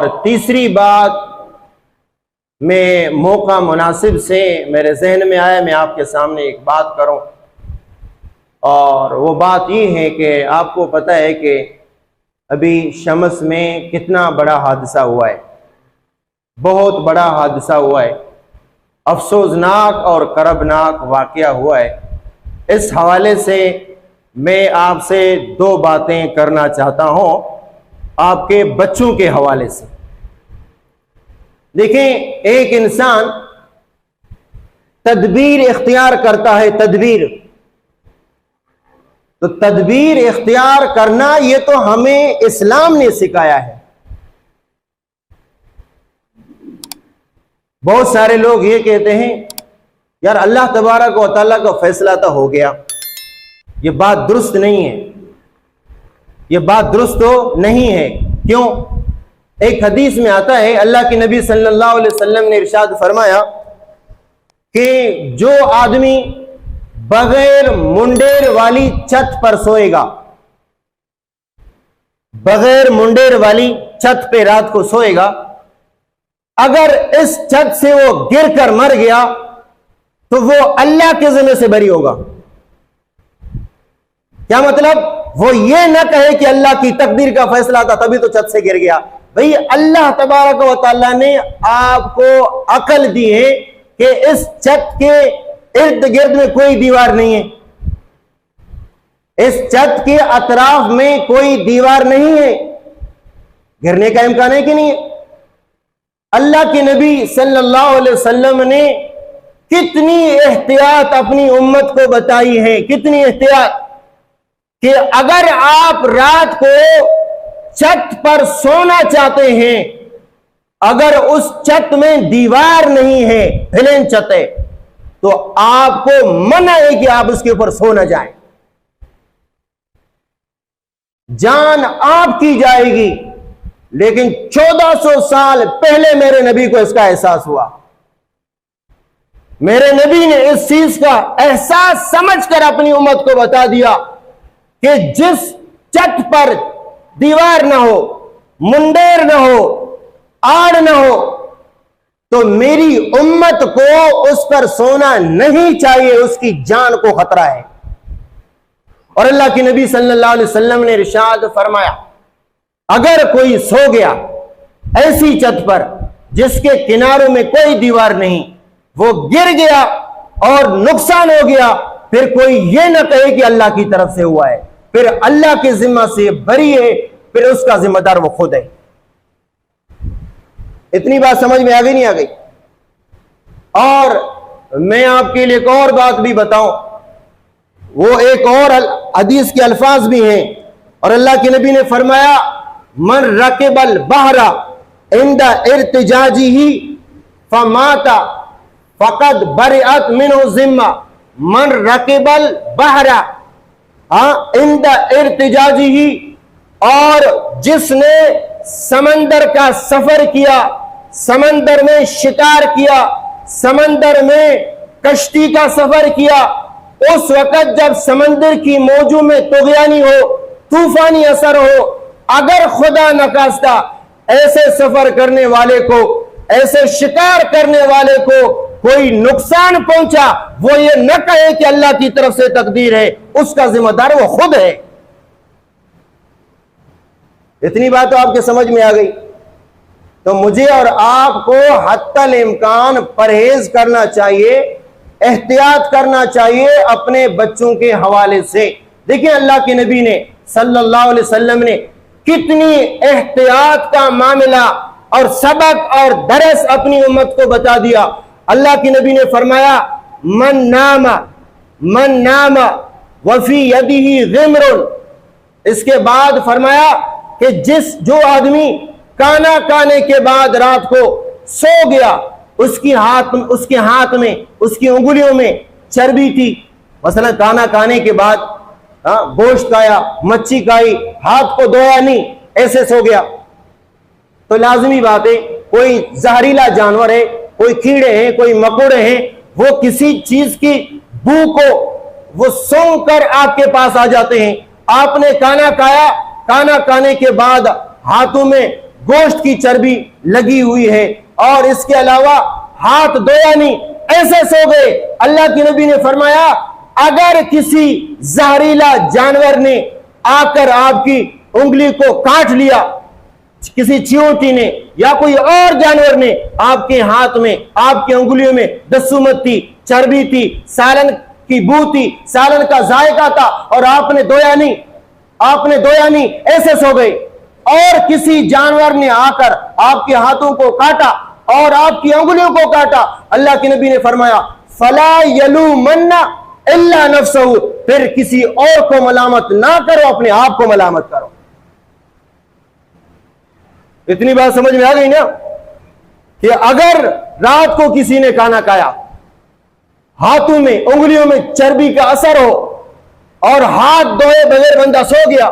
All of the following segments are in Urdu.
اور تیسری بات میں موقع مناسب سے میرے ذہن میں آیا میں آپ کے سامنے ایک بات کروں، اور وہ بات یہ ہے کہ آپ کو پتہ ہے کہ ابھی شمس میں کتنا بڑا حادثہ ہوا ہے، بہت بڑا حادثہ ہوا ہے، افسوسناک اور کربناک واقعہ ہوا ہے۔ اس حوالے سے میں آپ سے دو باتیں کرنا چاہتا ہوں آپ کے بچوں کے حوالے سے۔ دیکھیں، ایک انسان تدبیر اختیار کرتا ہے، تدبیر تو تدبیر اختیار کرنا یہ تو ہمیں اسلام نے سکھایا ہے۔ بہت سارے لوگ یہ کہتے ہیں یار اللہ تبارک و تعالیٰ کا فیصلہ تو ہو گیا، یہ بات درست نہیں ہے، یہ بات درست تو نہیں ہے۔ کیوں؟ ایک حدیث میں آتا ہے، اللہ کے نبی صلی اللہ علیہ وسلم نے ارشاد فرمایا کہ جو آدمی بغیر منڈیر والی چھت پر سوئے گا، بغیر منڈیر والی چھت پہ رات کو سوئے گا، اگر اس چھت سے وہ گر کر مر گیا تو وہ اللہ کے ذمہ سے بری ہوگا۔ کیا مطلب؟ وہ یہ نہ کہے کہ اللہ کی تقدیر کا فیصلہ تھا تبھی تو چھت سے گر گیا۔ بھئی اللہ تبارک و تعالیٰ نے آپ کو عقل دی ہے کہ اس چھت کے ارد گرد میں کوئی دیوار نہیں ہے، اس چھت کے اطراف میں کوئی دیوار نہیں ہے، گرنے کا امکان ہے کہ نہیں ہے؟ اللہ کے نبی صلی اللہ علیہ وسلم نے کتنی احتیاط اپنی امت کو بتائی ہے، کتنی احتیاط کہ اگر آپ رات کو چھت پر سونا چاہتے ہیں، اگر اس چھت میں دیوار نہیں ہے، پلین چھت ہے، تو آپ کو منع ہے کہ آپ اس کے اوپر سو نہ جائیں، جان آپ کی جائے گی۔ لیکن 1400 سال پہلے میرے نبی کو اس کا احساس ہوا، میرے نبی نے اس چیز کا احساس سمجھ کر اپنی امت کو بتا دیا کہ جس چھت پر دیوار نہ ہو، منڈیر نہ ہو، آڑ نہ ہو، تو میری امت کو اس پر سونا نہیں چاہیے، اس کی جان کو خطرہ ہے۔ اور اللہ کے نبی صلی اللہ علیہ وسلم نے ارشاد فرمایا، اگر کوئی سو گیا ایسی چھت پر جس کے کناروں میں کوئی دیوار نہیں، وہ گر گیا اور نقصان ہو گیا، پھر کوئی یہ نہ کہے کہ اللہ کی طرف سے ہوا ہے، پھر اللہ کے ذمہ سے بری ہے، پھر اس کا ذمہ دار وہ خود ہے۔ اتنی بات سمجھ میں آگئی نہیں آگئی؟ اور میں آپ کے لیے ایک اور بات بھی بتاؤں، وہ ایک اور حدیث کے الفاظ بھی ہیں، اور اللہ کے نبی نے فرمایا من رکب البحر عند ارتجاجہ فمات فقد برئت منہ ذمہ۔ من رکب البحر عند ارتجاجہ، اور جس نے سمندر کا سفر کیا، سمندر میں شکار کیا، سمندر میں کشتی کا سفر کیا، اس وقت جب سمندر کی موجوں میں طغیانی ہو، طوفانی اثر ہو، اگر خدا نخواستہ ایسے سفر کرنے والے کو، ایسے شکار کرنے والے کو کوئی نقصان پہنچا، وہ یہ نہ کہے کہ اللہ کی طرف سے تقدیر ہے، اس کا ذمہ دار وہ خود ہے۔ اتنی بات تو آپ کے سمجھ میں آ گئی؟ تو مجھے اور آپ کو حتی الامکان پرہیز کرنا چاہیے، احتیاط کرنا چاہیے اپنے بچوں کے حوالے سے۔ دیکھیں اللہ کے نبی نے صلی اللہ علیہ وسلم نے کتنی احتیاط کا معاملہ اور سبق اور درس اپنی امت کو بتا دیا۔ اللہ کے نبی نے فرمایا من نام وفی یدہ غمر، اس کے بعد فرمایا کہ جو آدمی کانا کانے کے بعد رات کو سو گیا، اس کے ہاتھ میں، اس کی انگلیوں میں چربی تھی، مثلا کانا کھانے کے بعد گوشت کھایا، مچھی کھائی، ہاتھ کو دھویا نہیں، ایسے سو گیا، تو لازمی بات ہے کوئی زہریلا جانور ہے، کوئی کیڑے ہیں، کوئی مکوڑے ہیں، وہ کسی چیز کی بو کو وہ سونگ کر آپ کے پاس آ جاتے ہیں۔ آپ نے کھانا کھایا، کھانا کھانے کے بعد ہاتھوں میں گوشت کی چربی لگی ہوئی ہے، اور اس کے علاوہ ہاتھ دھویا نہیں، ایسے سو گئے۔ اللہ کے نبی نے فرمایا اگر کسی زہریلا جانور نے آ کر آپ کی انگلی کو کاٹ لیا، کسی چیونٹی نے یا کوئی اور جانور نے آپ کے ہاتھ میں، آپ کی انگلیوں میں دسومت تھی، چربی تھی، سالن کی بو تھی، سالن کا ذائقہ تھا، اور آپ نے دھویا نہیں، ایسے سو گئے۔ اور کسی جانور نے آ کر آپ کے ہاتھوں کو کاٹا اور آپ کی انگلیوں کو کاٹا، اللہ کے نبی نے فرمایا فلا یلومن الا نفسہ، پھر کسی اور کو ملامت نہ کرو، اپنے آپ کو ملامت کرو۔ اتنی بات سمجھ میں آ گئی نا کہ اگر رات کو کسی نے کھانا کھایا، ہاتھوں میں انگلیوں میں چربی کا اثر ہو اور ہاتھ دھوئے بغیر بندہ سو گیا،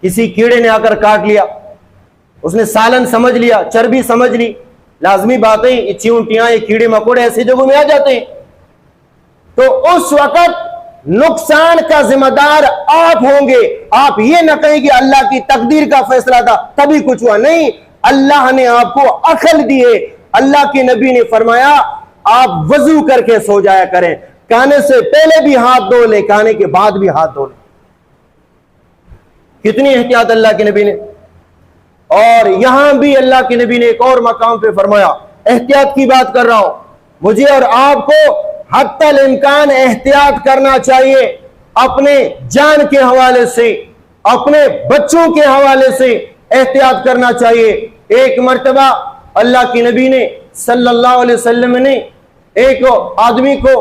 کسی کیڑے نے آ کر کاٹ لیا، اس نے سالن سمجھ لیا، چربی سمجھ لی، لازمی بات ہے یہ چیونٹیاں، یہ کیڑے مکوڑے ایسی جگہوں میں آ جاتے ہیں، تو اس وقت نقصان کا ذمہ دار آپ ہوں گے۔ آپ یہ نہ کہیں کہ اللہ کی تقدیر کا فیصلہ تھا تبھی کچھ ہوا، نہیں، اللہ نے آپ کو عقل دی ہے۔ اللہ کے نبی نے فرمایا آپ وضو کر کے سو جایا کریں، کھانے سے پہلے بھی ہاتھ دھو لیں، کھانے کے بعد بھی ہاتھ دھو لیں۔ کتنی احتیاط اللہ کے نبی نے۔ اور یہاں بھی اللہ کے نبی نے ایک اور مقام پہ فرمایا، احتیاط کی بات کر رہا ہوں، مجھے اور آپ کو حتی الامکان احتیاط کرنا چاہیے، اپنے جان کے حوالے سے، اپنے بچوں کے حوالے سے احتیاط کرنا چاہیے۔ ایک مرتبہ اللہ کے نبی نے صلی اللہ علیہ وسلم نے ایک آدمی کو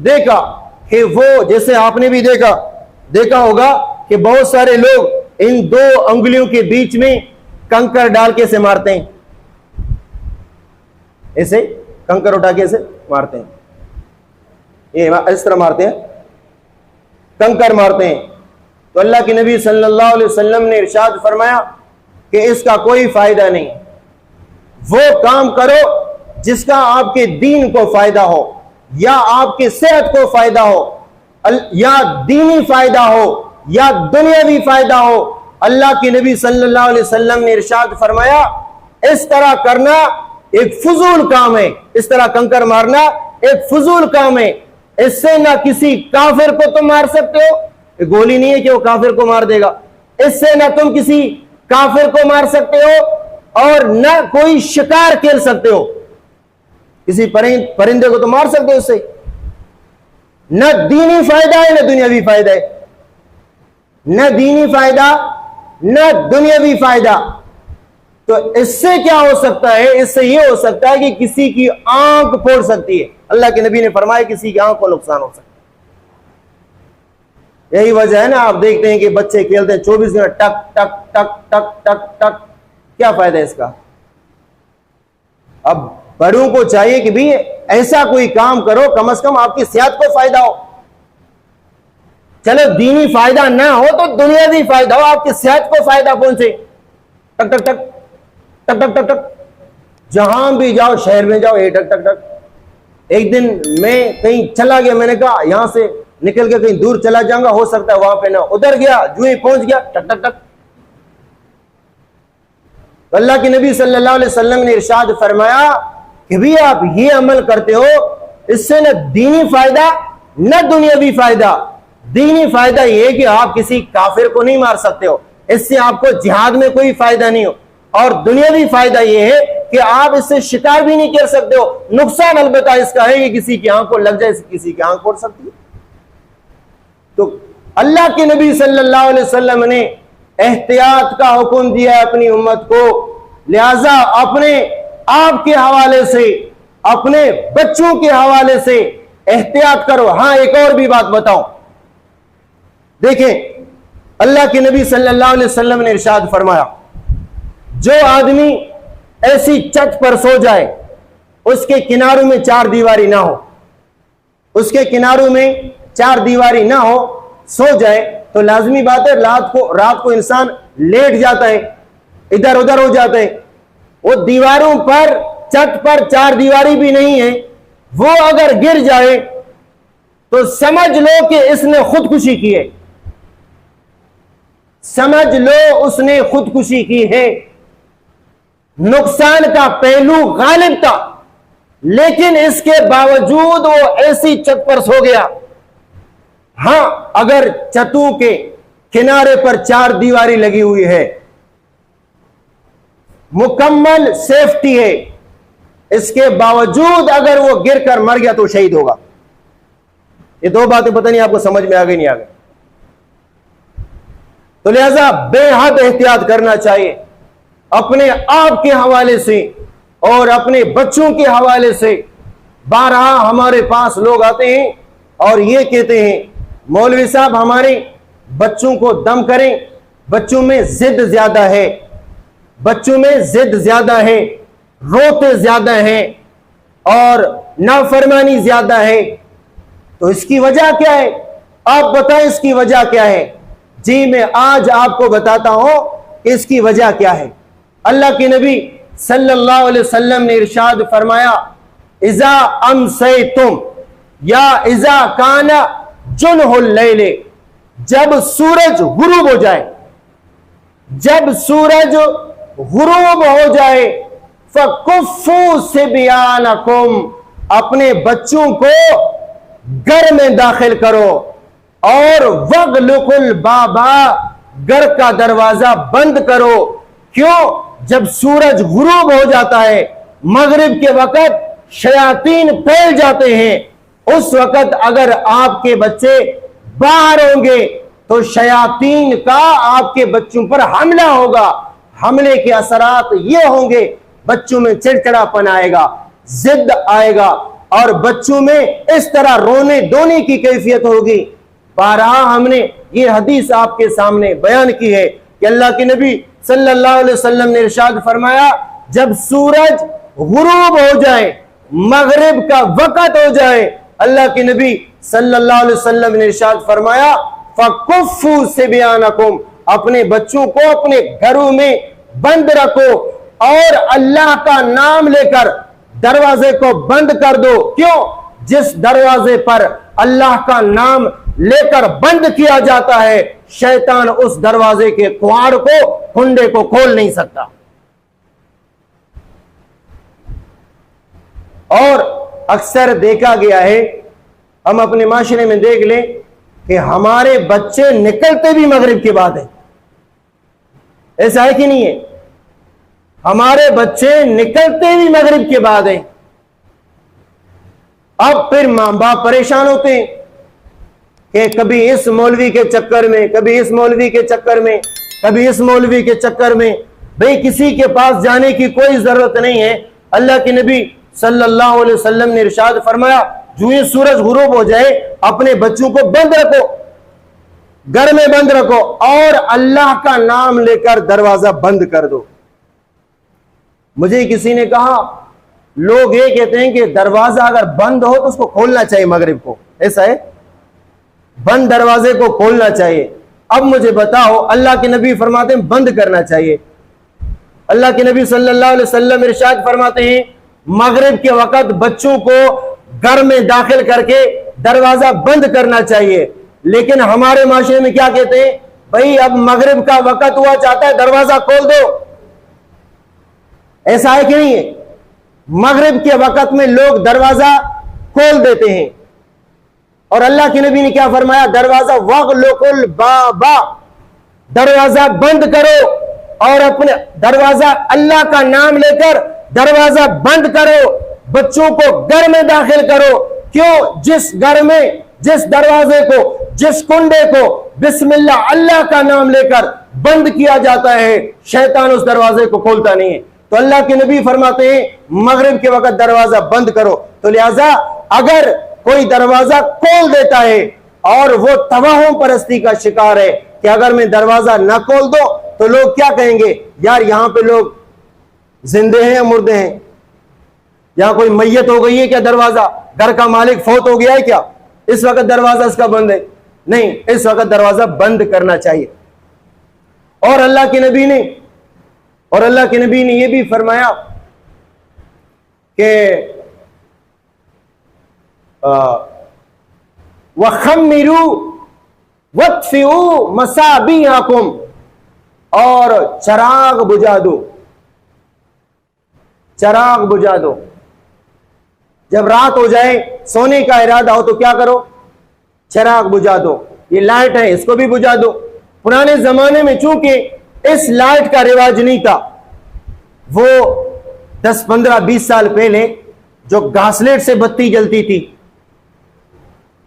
دیکھا کہ وہ، جیسے آپ نے بھی دیکھا ہوگا کہ بہت سارے لوگ ان دو انگلیوں کے بیچ میں کنکر ڈال کے اسے مارتے ہیں، ایسے کنکر اٹھا کے اسے مارتے ہیں، یہ اس طرح مارتے ہیں، کنکر مارتے ہیں۔ تو اللہ کے نبی صلی اللہ علیہ وسلم نے ارشاد فرمایا کہ اس کا کوئی فائدہ نہیں، وہ کام کرو جس کا آپ کے دین کو فائدہ ہو، یا آپ کی صحت کو فائدہ ہو، یا دینی فائدہ ہو، یا دنیاوی فائدہ ہو۔ اللہ کے نبی صلی اللہ علیہ وسلم نے ارشاد فرمایا اس طرح کرنا ایک فضول کام ہے، اس طرح کنکر مارنا ایک فضول کام ہے، اس سے نہ کسی کافر کو تم مار سکتے ہو، یہ گولی نہیں ہے کہ وہ کافر کو مار دے گا، اس سے نہ تم کسی کافر کو مار سکتے ہو اور نہ کوئی شکار کھیل سکتے ہو، کسی پرندے کو تو مار سکتے ہو، اس سے نہ دینی فائدہ ہے نہ دنیاوی فائدہ ہے، نہ دینی فائدہ نہ دنیاوی فائدہ۔ تو اس سے کیا ہو سکتا ہے؟ اس سے یہ ہو سکتا ہے کہ کسی کی آنکھ پھوڑ سکتی ہے، اللہ کے نبی نے فرمایا کسی کی آنکھ کو نقصان ہو سکتا ہے۔ یہی وجہ ہے نا، آپ دیکھتے ہیں کہ بچے کھیلتے ہیں 24 گھنٹے ٹک ٹک ٹک ٹک ٹک ٹک، کیا فائدہ ہے اس کا؟ اب بڑوں کو چاہیے کہ بھی ایسا کوئی کام کرو کم از کم آپ کی صحت کو فائدہ ہو، چلو دینی فائدہ نہ ہو تو دنیاوی فائدہ ہو، آپ کی صحت کو فائدہ پہنچے، ٹک ٹک ٹک ٹک ٹک ٹک ٹک، جہاں بھی جاؤ، شہر میں جاؤ، ٹک ٹک ٹک۔ ایک دن میں کہیں چلا گیا، میں نے کہا یہاں سے نکل کے کہیں دور چلا جاؤں گا، ہو سکتا ہے وہاں پہ نہ، ادھر گیا، جو ہی پہنچ گیا، ٹک ٹک ٹک۔ تو اللہ کے نبی صلی اللہ علیہ وسلم نے ارشاد فرمایا کہ بھی آپ یہ عمل کرتے ہو، اس سے نہ دینی فائدہ نہ دنیاوی فائدہ۔ دینی فائدہ یہ ہے کہ آپ کسی کافر کو نہیں مار سکتے ہو، اس سے آپ کو جہاد میں کوئی فائدہ نہیں ہو، اور دنیاوی فائدہ یہ ہے کہ آپ اس سے شکار بھی نہیں کر سکتے ہو۔ نقصان البتہ اس کا ہے کہ کسی کی آنکھ کو لگ جائے، کسی کی آنکھ پھوڑ سکتی ہے۔ تو اللہ کے نبی صلی اللہ علیہ وسلم نے احتیاط کا حکم دیا ہے اپنی امت کو، لہذا اپنے آپ کے حوالے سے، اپنے بچوں کے حوالے سے احتیاط کرو۔ ہاں ایک اور بھی بات بتاؤں، دیکھیں اللہ کے نبی صلی اللہ علیہ وسلم نے ارشاد فرمایا جو آدمی ایسی چھت پر سو جائے، اس کے کناروں میں چار دیواری نہ ہو، اس کے کناروں میں چار دیواری نہ ہو، سو جائے، تو لازمی بات ہے رات کو انسان لیٹ جاتا ہے، ادھر ادھر ہو جاتا ہے، وہ دیواروں پر، چھت پر چار دیواری بھی نہیں ہے، وہ اگر گر جائے تو سمجھ لو کہ اس نے خودکشی کی ہے، سمجھ لو اس نے خودکشی کی ہے۔ نقصان کا پہلو غالب تھا، لیکن اس کے باوجود وہ ایسی چھت پر سو گیا۔ ہاں، اگر چھتوں کے کنارے پر 4 دیواری لگی ہوئی ہے، مکمل سیفٹی ہے، اس کے باوجود اگر وہ گر کر مر گیا تو شہید ہوگا۔ یہ 2 باتیں پتہ نہیں آپ کو سمجھ میں آ گئی نہیں آ گئی؟ تو لہذا بے حد احتیاط کرنا چاہیے اپنے آپ کے حوالے سے اور اپنے بچوں کے حوالے سے۔ بارہا ہمارے پاس لوگ آتے ہیں اور یہ کہتے ہیں مولوی صاحب ہمارے بچوں کو دم کریں، بچوں میں ضد زیادہ ہے، بچوں میں ضد زیادہ ہے، روتے زیادہ ہیں اور نافرمانی زیادہ ہے۔ تو اس کی وجہ کیا ہے؟ آپ بتائیں اس کی وجہ کیا ہے؟ جی میں آج آپ کو بتاتا ہوں کہ اس کی وجہ کیا ہے۔ اللہ کے نبی صلی اللہ علیہ وسلم نے ارشاد فرمایا، اذا امسیتم یا اذا کان جنح اللیل، جب سورج غروب ہو جائے، جب سورج غروب ہو جائے، فَكُفُّوا صِبْيَانَكُمْ، اپنے بچوں کو گھر میں داخل کرو، اور وَاغْلُقُوا الْبَابَ، گھر کا دروازہ بند کرو۔ کیوں؟ جب سورج غروب ہو جاتا ہے، مغرب کے وقت شیاطین پھیل جاتے ہیں، اس وقت اگر آپ کے بچے باہر ہوں گے تو شیاطین کا آپ کے بچوں پر حملہ ہوگا۔ حملے کے اثرات یہ ہوں گے، بچوں میں چڑچڑاپن آئے گا، ضد آئے گا، اور بچوں میں اس طرح رونے دھونے کی کیفیت ہوگی۔ بارہا ہم نے یہ حدیث آپ کے سامنے بیان کی ہے کہ اللہ کے نبی صلی اللہ علیہ وسلم نے ارشاد فرمایا، جب سورج غروب ہو جائے، مغرب کا وقت ہو جائے، اللہ کے نبی صلی اللہ علیہ وسلم نے ارشاد فرمایا، فَكُفُّوا صِبْيَانَكُمْ، اپنے بچوں کو اپنے گھروں میں بند رکھو اور اللہ کا نام لے کر دروازے کو بند کر دو۔ کیوں؟ جس دروازے پر اللہ کا نام لے کر بند کیا جاتا ہے، شیطان اس دروازے کے کواڑ کو، کنڈے کو کھول نہیں سکتا۔ اور اکثر دیکھا گیا ہے، ہم اپنے معاشرے میں دیکھ لیں کہ ہمارے بچے نکلتے بھی مغرب کے بعد ہیں۔ ایسا ہے کہ نہیں ہے؟ ہمارے بچے نکلتے بھی مغرب کے بعد ہیں۔ اب پھر ماں باپ پریشان ہوتے ہیں کہ کبھی اس مولوی کے چکر میں، کبھی اس مولوی کے چکر میں، کبھی اس مولوی کے چکر میں۔ بھئی کسی کے پاس جانے کی کوئی ضرورت نہیں ہے۔ اللہ کے نبی صلی اللہ علیہ وسلم نے ارشاد فرمایا، جو یہ سورج غروب ہو جائے اپنے بچوں کو بند رکھو، گھر میں بند رکھو، اور اللہ کا نام لے کر دروازہ بند کر دو۔ مجھے کسی نے کہا، لوگ یہ کہتے ہیں کہ دروازہ اگر بند ہو تو اس کو کھولنا چاہیے مغرب کو، ایسا ہے؟ بند دروازے کو کھولنا چاہیے۔ اب مجھے بتاؤ، اللہ کے نبی فرماتے ہیں بند کرنا چاہیے۔ اللہ کے نبی صلی اللہ علیہ وسلم ارشاد فرماتے ہیں، مغرب کے وقت بچوں کو گھر میں داخل کر کے دروازہ بند کرنا چاہیے، لیکن ہمارے معاشرے میں کیا کہتے ہیں؟ بھئی اب مغرب کا وقت ہوا، چاہتا ہے دروازہ کھول دو۔ ایسا ہے کہ نہیں ہے؟ مغرب کے وقت میں لوگ دروازہ کھول دیتے ہیں، اور اللہ کے نبی نے کیا فرمایا؟ دروازہ وَاغْلُقُوا الْبَابَ، دروازہ بند کرو، اور اپنے دروازہ اللہ کا نام لے کر دروازہ بند کرو، بچوں کو گھر میں داخل کرو۔ کیوں؟ جس گھر میں، جس دروازے کو، جس کنڈے کو بسم اللہ، اللہ کا نام لے کر بند کیا جاتا ہے، شیطان اس دروازے کو کھولتا نہیں ہے۔ تو اللہ کے نبی فرماتے ہیں مغرب کے وقت دروازہ بند کرو۔ تو لہذا اگر کوئی دروازہ کھول دیتا ہے اور وہ توہم پرستی کا شکار ہے کہ اگر میں دروازہ نہ کھول دو تو لوگ کیا کہیں گے؟ یار یہاں پہ لوگ زندے ہیں یا مردے ہیں؟ یہاں کوئی میت ہو گئی ہے کیا؟ دروازہ، گھر کا مالک فوت ہو گیا ہے کیا؟ اس وقت دروازہ اس کا بند ہے؟ نہیں، اس وقت دروازہ بند کرنا چاہیے۔ اور اللہ کے نبی نے یہ بھی فرمایا کہ وَخَمِّرُوا وَاطْفِئُوا مَصَابِيحَكُمْ، اور چراغ بجھا دو، چراغ بجھا دو. جب رات ہو جائے, سونے کا ارادہ ہو تو کیا کرو؟ چراغ بجھا دو. یہ لائٹ ہے, اس کو بھی بجھا دو. پرانے زمانے میں چونکہ اس لائٹ کا رواج نہیں تھا, وہ 10 15 20 سال پہلے جو گھاسلیٹ سے بتی جلتی تھی,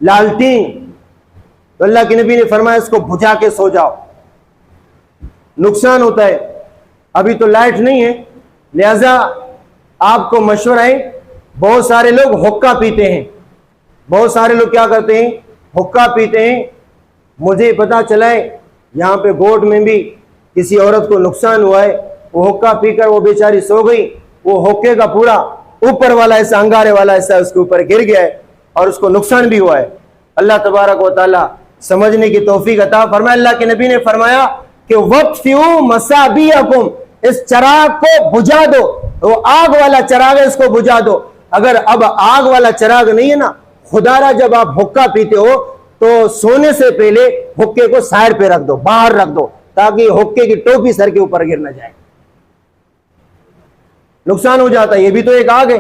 لالٹین, تو اللہ کے نبی نے فرمایا اس کو بجھا کے سو جاؤ, نقصان ہوتا ہے. ابھی تو لائٹ نہیں ہے, لہذا آپ کو مشورہ ہے, بہت سارے لوگ حقہ پیتے ہیں. بہت سارے لوگ کیا کرتے ہیں؟ حقہ پیتے ہیں. مجھے پتا چلا ہے یہاں پہ گوٹ میں بھی کسی عورت کو نقصان ہوا ہے, وہ حقہ پی کر وہ بیچاری سو گئی, وہ حقے کا پورا اوپر والا حصہ, انگارے والا حصہ اس کے اوپر گر گیا ہے اور اس کو نقصان بھی ہوا ہے. اللہ تبارک و تعالی سمجھنے کی توفیق عطا فرمائے. اللہ کے نبی نے فرمایا کہ وَقْفِعُوا مَصَابِيحَكُمْ, اس چراغ کو بجھا دو. وہ آگ والا چراغ ہے, اس کو بجھا دو. اگر اب آگ والا چراغ نہیں ہے نا, خدا را جب آپ حقہ پیتے ہو تو سونے سے پہلے حقے کو سائر پہ رکھ دو, باہر رکھ دو, تاکہ حقے کی ٹوپی سر کے اوپر گر نہ جائے. نقصان ہو جاتا ہے. یہ بھی تو ایک آگ ہے.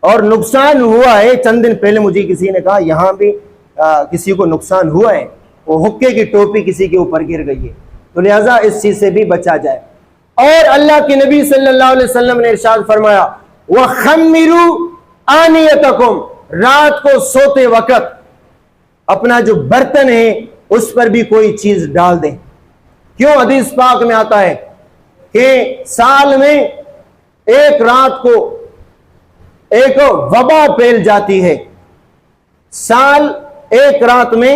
اور نقصان ہوا ہے, چند دن پہلے مجھے کسی نے کہا یہاں بھی کسی کو نقصان ہوا ہے, وہ حقے کی ٹوپی کسی کے اوپر گر گئی ہے. تو لہٰذا اس چیز سے بھی بچا جائے. اور اللہ کے نبی صلی اللہ علیہ وسلم نے ارشاد فرمایا وَخَمِّرُوا آنِيَتَكُمْ, رات کو سوتے وقت اپنا جو برتن ہے اس پر بھی کوئی چیز ڈال دیں. کیوں؟ حدیث پاک میں آتا ہے کہ سال میں ایک رات کو ایک وبا پھیل جاتی ہے. سال ایک رات میں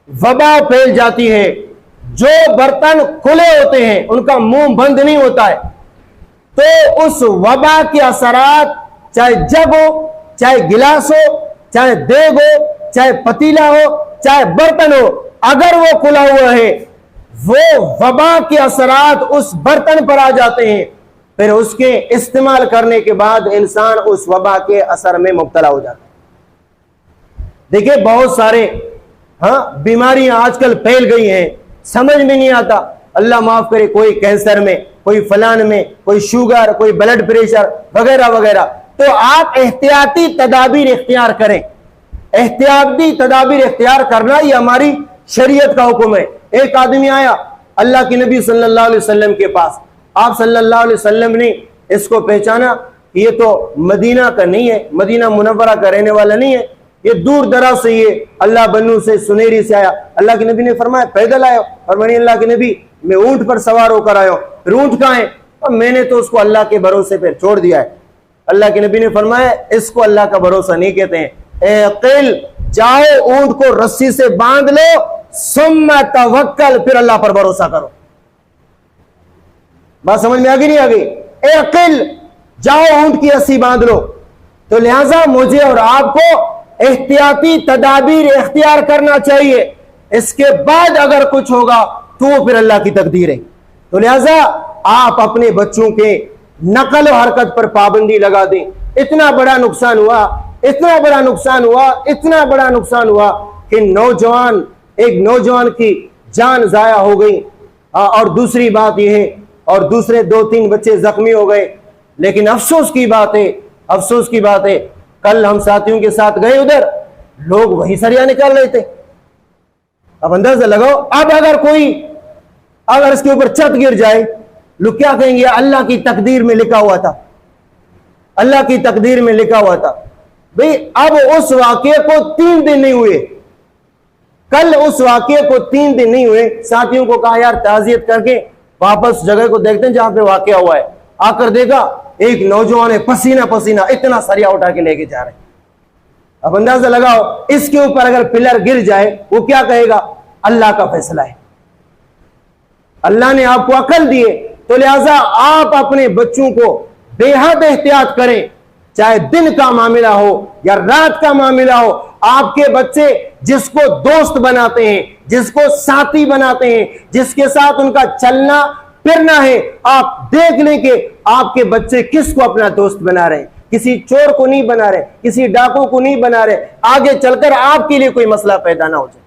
وبا پھیل جاتی ہے. جو برتن کھلے ہوتے ہیں ان کا منہ بند نہیں ہوتا ہے, تو اس وبا کے اثرات, چاہے جگ ہو, چاہے گلاس ہو, چاہے دیگ ہو, چاہے پتیلا ہو, چاہے برتن ہو, اگر وہ کھلا ہوا ہے وہ وبا کے اثرات اس برتن پر آ جاتے ہیں. پھر اس کے استعمال کرنے کے بعد انسان اس وبا کے اثر میں مبتلا ہو جاتا ہے. دیکھیں بہت سارے بیماریاں آج کل پھیل گئی ہیں, سمجھ میں نہیں آتا. اللہ معاف کرے, کوئی کینسر میں, کوئی فلان میں, کوئی شوگر, کوئی بلڈ پریشر وغیرہ وغیرہ. تو آپ احتیاطی تدابیر اختیار کریں. احتیاطی تدابیر اختیار کرنا یہ ہماری شریعت کا حکم ہے. ایک آدمی آیا اللہ کے نبی صلی اللہ علیہ وسلم کے پاس. آپ صلی اللہ علیہ وسلم نے اس کو پہچانا کہ یہ تو مدینہ کا نہیں ہے, مدینہ منورہ کا رہنے والا نہیں ہے, یہ دور دراز سے, یہ اللہ بنو سے, سنیری سے آیا. اللہ کے نبی نے فرمایا پیدل آیا, اور میں نے اللہ کے نبی میں اونٹ پر سوار ہو کر آیا ہوں. پھر اونٹ کہاں ہے؟ اور میں نے تو اس کو اللہ کے بھروسے پہ چھوڑ دیا ہے. اللہ کے نبی نے فرمایا اس کو اللہ کا بھروسہ نہیں کہتے ہیں. اعقل, جاؤ اونٹ کو رسی سے باندھ لو, ثم توکل, پھر اللہ پر بھروسہ کرو. بات سمجھ میں آگے نہیں آگئی؟ اعقل, جاؤ اونٹ کی رسی باندھ لو. تو لہٰذا مجھے اور آپ کو احتیاطی تدابیر اختیار کرنا چاہیے. اس کے بعد اگر کچھ ہوگا تو پھر اللہ کی تقدیر ہے. تو لہٰذا آپ اپنے بچوں کے نقل و حرکت پر پابندی لگا دیں. اتنا بڑا نقصان ہوا, اتنا بڑا نقصان ہوا, اتنا بڑا نقصان ہوا کہ ایک نوجوان کی جان ضائع ہو گئی, اور دوسری بات یہ ہے, اور دوسرے 2-3 بچے زخمی ہو گئے. لیکن افسوس کی بات ہے کل ہم ساتھیوں کے ساتھ گئے ادھر, لوگ وہی سریا نکال رہے تھے. اب اندازہ لگاؤ, اب اگر اس کے اوپر چھت گر جائے, لوگ کیا کہیں گے؟ اللہ کی تقدیر میں لکھا ہوا تھا, اللہ کی تقدیر میں لکھا ہوا تھا. بھئی اب اس واقعے کو 3 دن نہیں ہوئے, کل اس واقعے کو 3 دن نہیں ہوئے. ساتھیوں کو کہا یار تعزیت کر کے واپس جگہ کو دیکھتے ہیں جہاں پہ واقعہ ہوا ہے. آ کر دیکھا ایک نوجوان ہے, پسینہ پسینہ اتنا سریا اٹھا کے لے کے جا رہے ہیں. اب اندازہ لگاؤ اس کے اوپر اگر پلر گر جائے وہ کیا کہے گا؟ اللہ کا فیصلہ ہے, اللہ نے آپ کو عقل دی ہے. تو لہٰذا آپ اپنے بچوں کو بے حد احتیاط کریں, چاہے دن کا معاملہ ہو یا رات کا معاملہ ہو. آپ کے بچے جس کو دوست بناتے ہیں, جس کو ساتھی بناتے ہیں, جس کے ساتھ ان کا چلنا پھرنا ہے, آپ دیکھ لیں کہ آپ کے بچے کس کو اپنا دوست بنا رہے ہیں. کسی چور کو نہیں بنا رہے, کسی ڈاکو کو نہیں بنا رہے, آگے چل کر آپ کے لیے کوئی مسئلہ پیدا نہ ہو جائے.